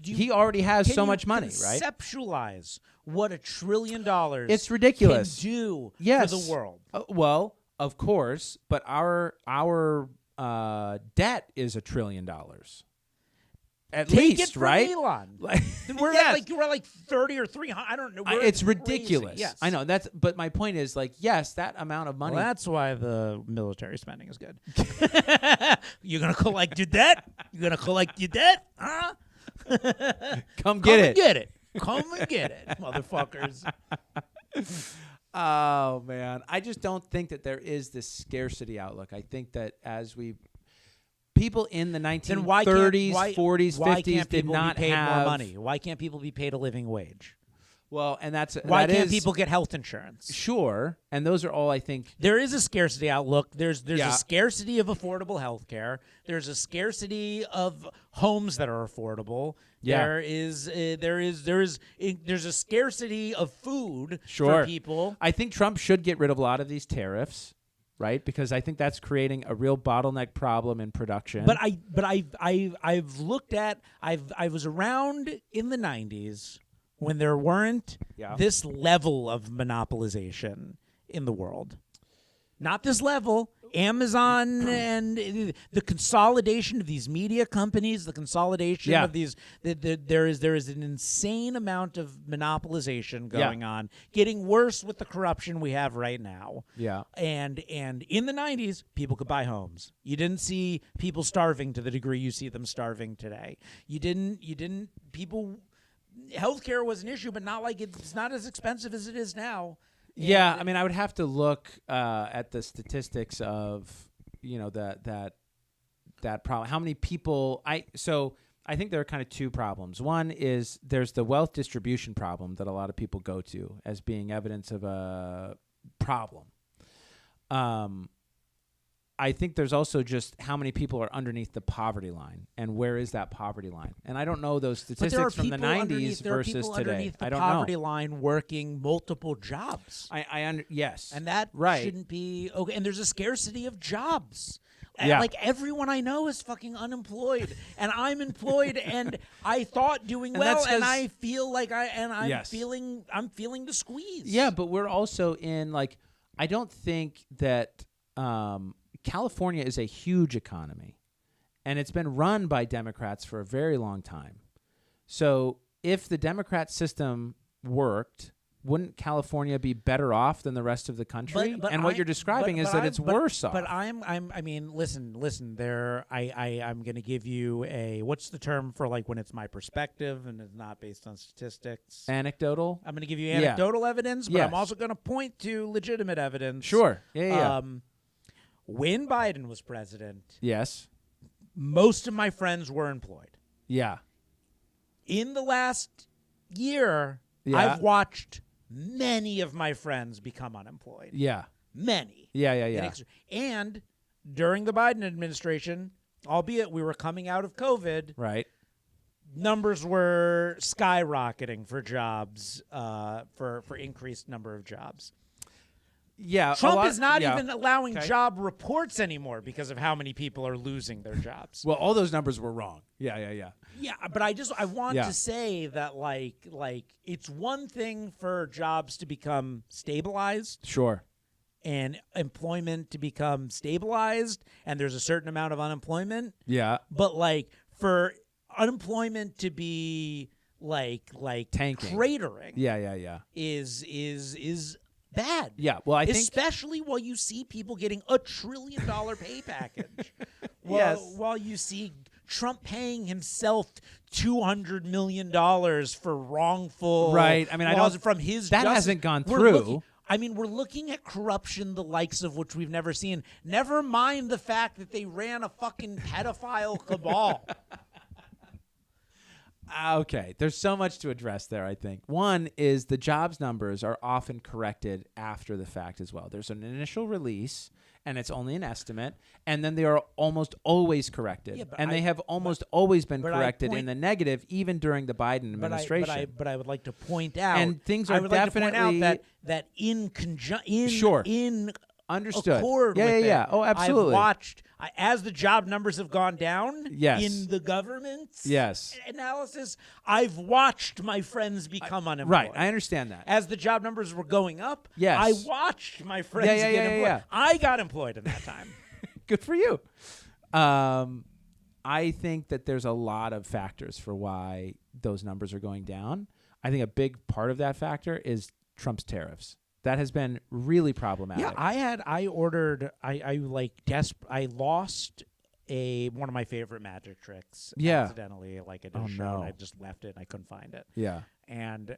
He already has so much money, right? Conceptualize what $1 trillion. It's ridiculous. Can do for the world. Well, of course, but our debt is $1 trillion. At Take least, it from right? Elon. We're like 30 or 300. I don't know. It's ridiculous. Crazy. Yes. I know but my point is, like, yes, that amount of money. Well, that's why the military spending is good. You're gonna collect your debt. Huh? Come get it. Come and get it, motherfuckers. Oh man, I just don't think that there is this scarcity outlook. I think that people in the 1930s, 40s, 50s did not have more money. Why can't people be paid a living wage? Well, and why can't people get health insurance? Sure, and those are all I think. There is a scarcity outlook. There's a scarcity of affordable health care. There's a scarcity of homes that are affordable. Yeah. There's a scarcity of food for people. I think Trump should get rid of a lot of these tariffs. Right, because I think that's creating a real bottleneck problem in production. But I've looked at. I was around in the 90s when there weren't this level of monopolization in the world. Not this level. Amazon and the consolidation of these media companies, the consolidation of these, there is an insane amount of monopolization going on, getting worse with the corruption we have right now. Yeah. And in the 90s, people could buy homes. You didn't see people starving to the degree you see them starving today. Healthcare was an issue, but not like it's not as expensive as it is now. Yeah, I mean, I would have to look at the statistics of, that problem. How many people? I think there are kind of two problems. One is there's the wealth distribution problem that a lot of people go to as being evidence of a problem. I think there's also just how many people are underneath the poverty line, and where is that poverty line? And I don't know those statistics from the 90s versus today. I don't know. Poverty know. line working multiple jobs. Yes, and that right. shouldn't be okay. And there's a scarcity of jobs. Yeah. Like everyone I know is fucking unemployed, and I'm employed, and I thought doing And well, that's 'cause- and I feel like I'm Yes. feeling the squeeze. Yeah, but we're also in like I don't think that California is a huge economy, and it's been run by Democrats for a very long time. So if the Democrat system worked, wouldn't California be better off than the rest of the country? But and what you're describing is that it's worse off. But I mean, listen. There, I'm going to give you a what's the term for like when it's my perspective and it's not based on statistics. Anecdotal. I'm going to give you anecdotal evidence, but Yes. I'm also going to point to legitimate evidence. Sure. Yeah. When Biden was president, Yes. most of my friends were employed. Yeah. In the last year, Yeah. I've watched many of my friends become unemployed. Yeah. Many. Yeah. And during the Biden administration, albeit we were coming out of COVID, Right. numbers were skyrocketing for jobs, for increased number of jobs. Yeah. Trump is not yeah. even allowing Okay. job reports anymore because of how many people are losing their jobs. Well, all those numbers were wrong. Yeah. Yeah, but I want Yeah. to say that like it's one thing for jobs to become stabilized Sure. and employment to become stabilized, and there's a certain amount of unemployment. Yeah. But like for unemployment to be like Tanking. cratering, Yeah. is bad. Yeah. Well, I think especially while you see people getting $1 trillion pay package. Yes. While you see Trump paying himself $200 million for wrongful Right. I mean, I laws don't- from his that justice. hasn't gone We're through. we're looking at corruption the likes of which we've never seen. Never mind the fact that they ran a fucking pedophile cabal. Okay, there's so much to address there, I think. One is the jobs numbers are often corrected after the fact as well. There's an initial release, and it's only an estimate, and then they are almost always corrected. Yeah, but and they have almost always been but I corrected point- in the negative, even during the Biden administration. But I would like to point out, And things are I would like to definitely- point out that in Sure. in Understood. accord Yeah, with yeah. it, Oh, absolutely. I've watched as the job numbers have gone down. Yes. In the government's Yes. analysis, I've watched my friends become unemployed. Right, I understand that. As the job numbers were going up, Yes. I watched my friends Yeah, get employed. yeah. I got employed in that time. Good for you. I think that there's a lot of factors for why those numbers are going down. I think a big part of that factor is Trump's tariffs. That has been really problematic. Yeah, I lost one of my favorite magic tricks accidentally. Like it did show, and I just left it and I couldn't find it. Yeah. And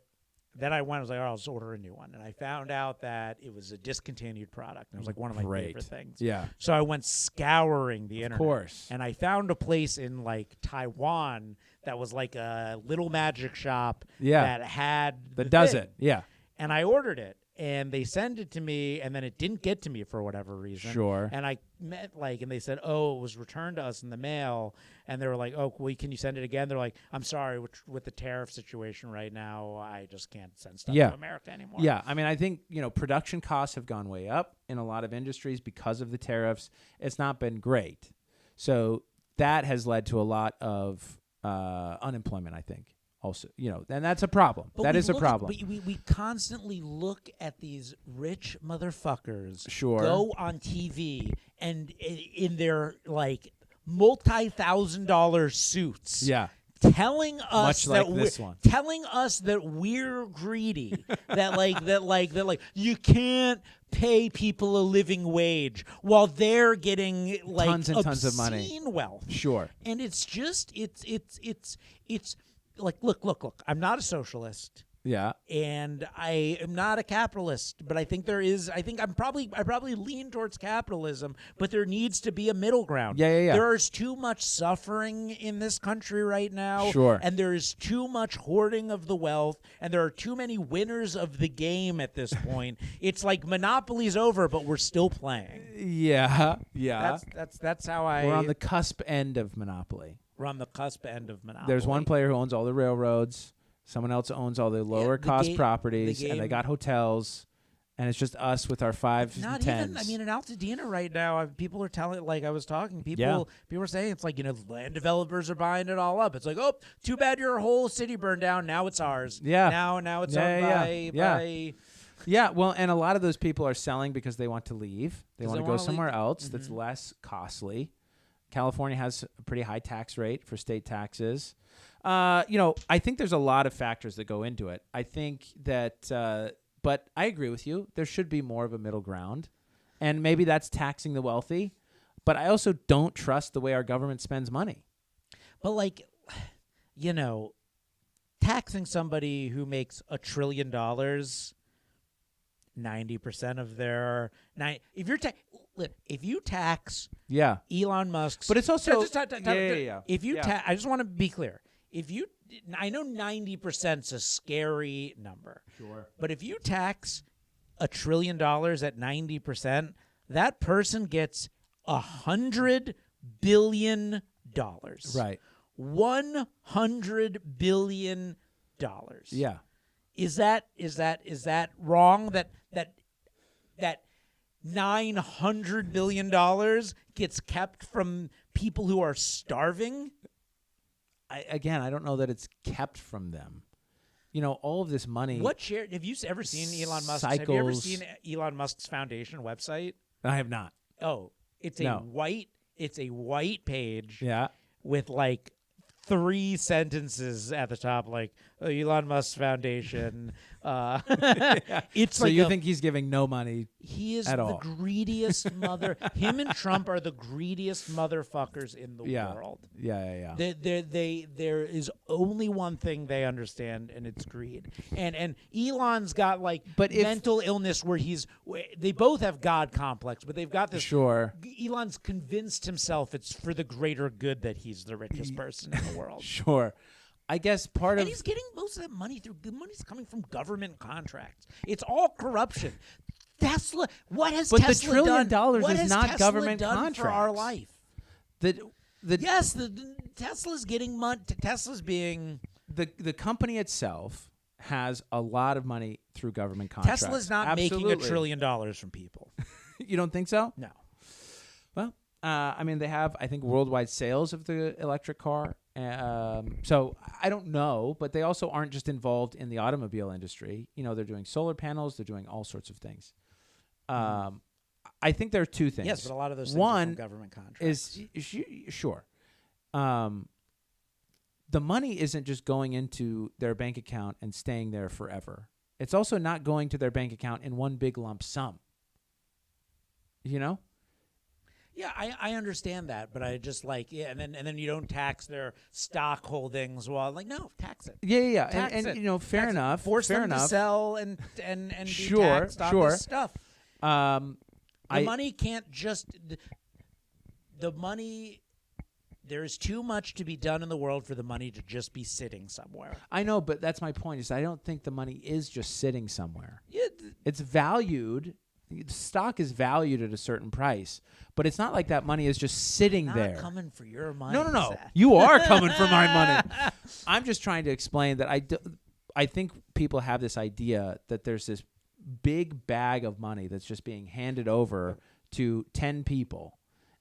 then I was like, I'll just order a new one. And I found out that it was a discontinued product. And it was like one of my favorite things. Yeah. So I went scouring the internet. Of course. And I found a place in like Taiwan that was like a little magic shop that had that the does thing. it. Yeah. And I ordered it. And they sent it to me, and then it didn't get to me for whatever reason. Sure. And I met and they said, "Oh, it was returned to us in the mail." And they were like, "Oh, well, can you send it again?" They're like, "I'm sorry, with the tariff situation right now, I just can't send stuff to America anymore." Yeah, I mean, I think production costs have gone way up in a lot of industries because of the tariffs. It's not been great, so that has led to a lot of unemployment, I think. Also, and that's a problem. But that is a problem. We constantly look at these rich motherfuckers go on TV and in their like multi-$1,000 suits. Yeah. Telling us telling us that we're greedy, that you can't pay people a living wage while they're getting like tons and tons of money, obscene wealth. Sure. And it's just it's like look. I'm not a socialist. Yeah. And I am not a capitalist, but I think I probably lean towards capitalism, but there needs to be a middle ground. Yeah. There is too much suffering in this country right now. Sure. And there is too much hoarding of the wealth, and there are too many winners of the game at this point. It's like Monopoly's over, but we're still playing. Yeah. That's how We're on the cusp end of Monopoly. Monopoly. There's one player who owns all the railroads. Someone else owns all the lower cost properties, and they got hotels, and it's just us with our 5s and 10s. Even, I mean, in Altadena right now, people are telling, like I was talking, people are saying it's like, land developers are buying it all up. It's like, oh, too bad your whole city burned down. Now it's ours. Yeah. Now it's owned by. Yeah, well, and a lot of those people are selling because they want to leave. They want to go somewhere else that's Mm-hmm. less costly. California has a pretty high tax rate for state taxes. I think there's a lot of factors that go into it. I think that, but I agree with you. There should be more of a middle ground, and maybe that's taxing the wealthy. But I also don't trust the way our government spends money. But taxing somebody who makes $1 trillion, 90% of their if you tax Elon Musk's, but it's also if you I just want to be clear. I know 90% is a scary number. Sure. But if you tax $1 trillion at 90%, that person gets $100 billion. Right. $100 billion. Yeah. Is that wrong? That $900 billion gets kept from people who are starving? I don't know that it's kept from them. All of this money. What share have you ever seen Elon Musk? Cycles. Have you ever seen Elon Musk's foundation website? I have not. Oh, it's a white page. Yeah. With like 3 sentences at the top, like Elon Musk's foundation. It's so like you think he's giving no money? He is at the all. greediest mother. Him and Trump are the greediest motherfuckers in the world. Yeah. There is only one thing they understand, and it's greed. And Elon's got mental illness where they both have God complex, but they've got this. Sure. Elon's convinced himself it's for the greater good that he's the richest person in the world. Sure. I guess and he's getting most of that money through. The money's coming from government contracts. It's all corruption. Tesla. What has Tesla done? But the $1 trillion what is has not Tesla government done contracts for our life. Yes, the Tesla's getting money. Tesla's being the company itself has a lot of money through government contracts. Tesla's not making $1 trillion from people. You don't think so? No. Well, they have, I think, worldwide sales of the electric car. So I don't know, but they also aren't just involved in the automobile industry. They're doing solar panels. They're doing all sorts of things. I think there are 2 things. Yes, but a lot of those things are from government contracts. Sure. The money isn't just going into their bank account and staying there forever. It's also not going to their bank account in one big lump sum. Yeah, I understand that, but I just and then you don't tax their stock holdings. Well, no, tax it. Yeah. Tax And it. fair enough. Force them to sell and be taxed on this stuff. The money can't just the money. There's too much to be done in the world for the money to just be sitting somewhere. I know, but that's my point. Is I don't think the money is just sitting somewhere. Yeah, it's valued. Stock is valued at a certain price, but it's not like that money is just sitting there. Not coming for your money. No. Seth. You are coming for my money. I'm just trying to explain that I think people have this idea that there's this big bag of money that's just being handed over to 10 people,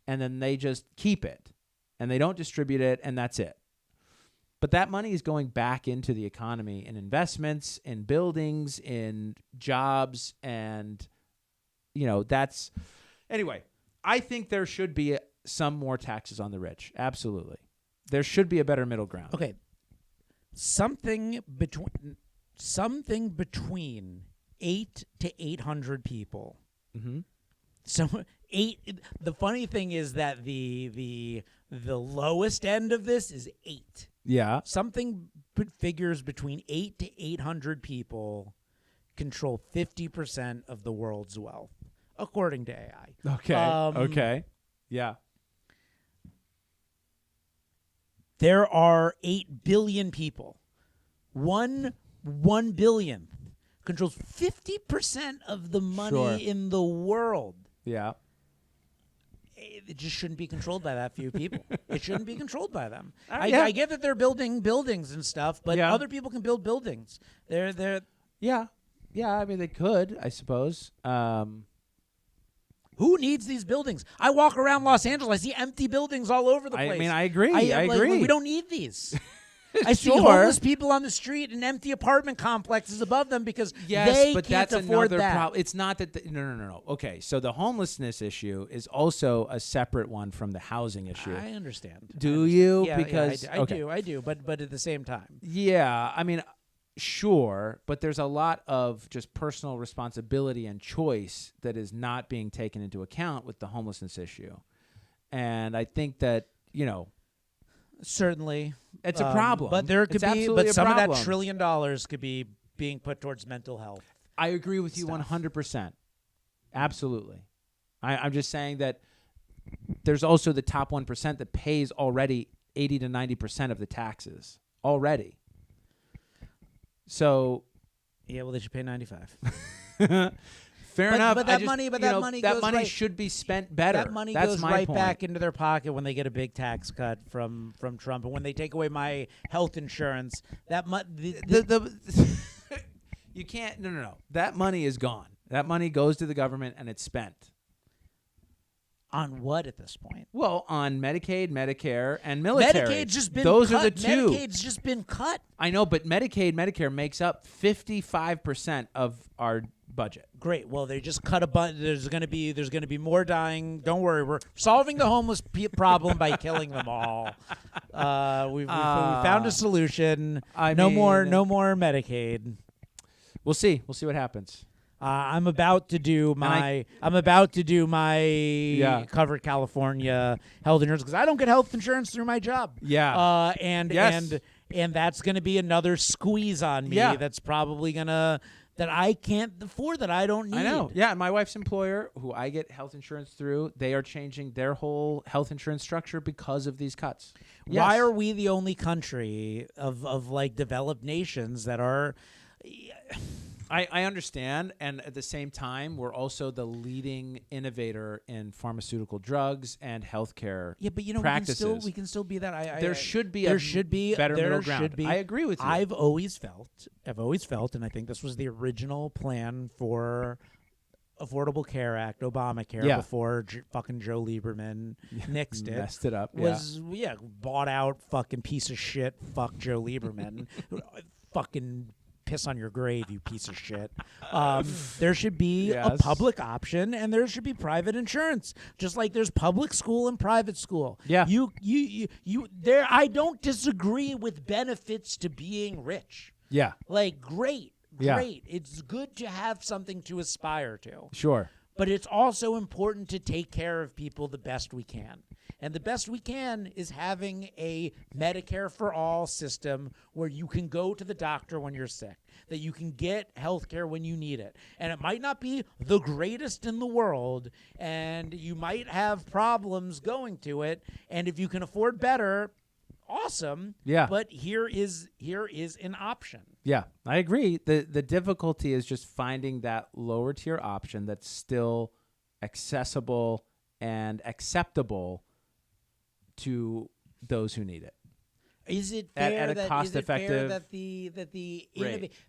and then they just keep it, and they don't distribute it, and that's it. But that money is going back into the economy in investments, in buildings, in jobs, and that's anyway. I think there should be some more taxes on the rich. Absolutely, there should be a better middle ground. Okay, something between 8 to 800 people. Mm-hmm. So 8. The funny thing is that the The lowest end of this is 8. Yeah. Something figures between 8 to 800 people control 50% of the world's wealth, according to AI. Okay. Okay. Yeah. There are 8 billion people. One billionth controls 50% of the money in the world. Yeah. It just shouldn't be controlled by that few people. It shouldn't be controlled by them. Yeah. I get that they're building buildings and stuff, but other people can build buildings. They're Yeah. Yeah, I mean, they could, I suppose. Who needs these buildings? I walk around Los Angeles. I see empty buildings all over the place. I mean, I agree. I like, agree. We don't need these. I see homeless people on the street and empty apartment complexes above them because they can't afford that. Problem. It's not that. No. Okay, so the homelessness issue is also a separate one from the housing issue. I understand. Do you? Yeah, because I do. But at the same time, yeah. I mean, sure, but there's a lot of just personal responsibility and choice that is not being taken into account with the homelessness issue, and I think that certainly it's a problem. But there could be, but some of that $1 trillion could be being put towards mental health. I agree with you 100%. Absolutely. I'm just saying that there's also the top 1% that pays already 80 to 90% of the taxes already. So, yeah, well, they should pay 95. Fair enough. But that money should be spent better. That money That's goes my right point. back into their pocket when they get a big tax cut from Trump, and when they take away my health insurance, you can't. No. That money is gone. That money goes to the government and it's spent. On what at this point? Well, on Medicaid, Medicare, and military. Medicaid's just been Those cut. are the two. Medicaid's just been cut. I know, but Medicaid, Medicare makes up 55% of our budget. Great. Well, they just cut a bunch. There's going to be more dying. Don't worry. We're solving the homeless problem by killing them all. We found a solution. No more Medicaid. We'll see. We'll see what happens. I'm about to do my covered California health insurance because I don't get health insurance through my job. Yeah. And that's going to be another squeeze on me. Yeah. That's probably that I can't afford, that I don't need. I know. Yeah. And my wife's employer, who I get health insurance through, they are changing their whole health insurance structure because of these cuts. Yes. Why are we the only country of like developed nations that are? I understand, and at the same time, we're also the leading innovator in pharmaceutical drugs and healthcare. Yeah, but practices. we can still be that. There should be better middle ground. I agree with you. I've always felt, and I think this was the original plan for Affordable Care Act, Obamacare, before fucking Joe Lieberman nixed it. Messed it up. Bought out fucking piece of shit. Fuck Joe Lieberman. Fucking piss on your grave, you piece of shit. There should be a public option, and there should be private insurance, just like there's public school and private school. Yeah, there. I don't disagree with benefits to being rich. Yeah, like great. It's good to have something to aspire to. Sure, but it's also important to take care of people the best we can. And the best we can is having a Medicare for all system where you can go to the doctor when you're sick, that you can get health care when you need it. And it might not be the greatest in the world, and you might have problems going to it. And if you can afford better, awesome. Yeah. But here is an option. Yeah, I agree. The difficulty is just finding that lower tier option that's still accessible and acceptable to those who need it. Is it fair at a cost-effective that the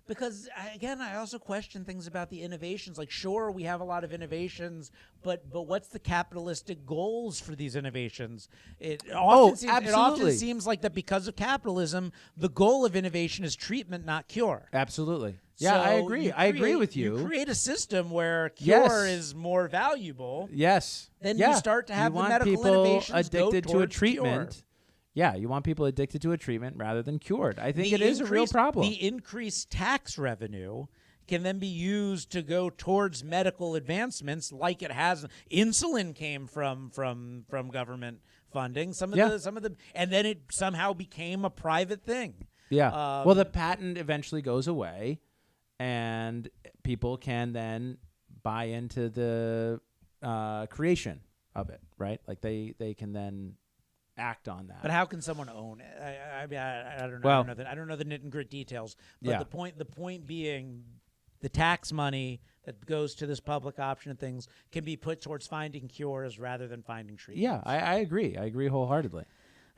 because again, I also question things about the innovations. Like, sure, we have a lot of innovations, but what's the capitalistic goals for these innovations? It often seems like that because of capitalism, the goal of innovation is treatment, not cure. Absolutely. Yeah, So I agree. I agree with you. You create a system where cure is more valuable. Yes. Then you start to have the medical innovations addicted go to a towards treatment. cure. Yeah, you want people addicted to a treatment rather than cured. I think it is a real problem. The increased tax revenue can then be used to go towards medical advancements like it has. Insulin came from government funding. Some of Yeah. the, and then it somehow became a private thing. Yeah. Well, the patent eventually goes away, and people can then buy into the creation of it, right? Like they can then act on that. But how can someone own it? I mean, I don't know. Well- I don't know the nit and grit details. But Yeah. the point being, the tax money that goes to this public option and things can be put towards finding cures rather than finding treatments. Yeah, I agree. I agree wholeheartedly.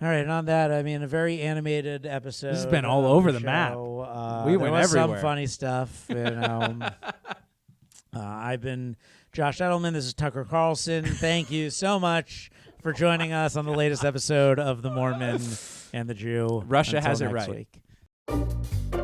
All right, and on that, I mean, a very animated episode. This has been all of over the the map. show. We there went was everywhere. some funny stuff, you know. I've been Josh Edelman. This is Tucker Carlson. Thank you so much for joining us on the latest episode of The Mormon and the Jew. Russia Until has it next right. week.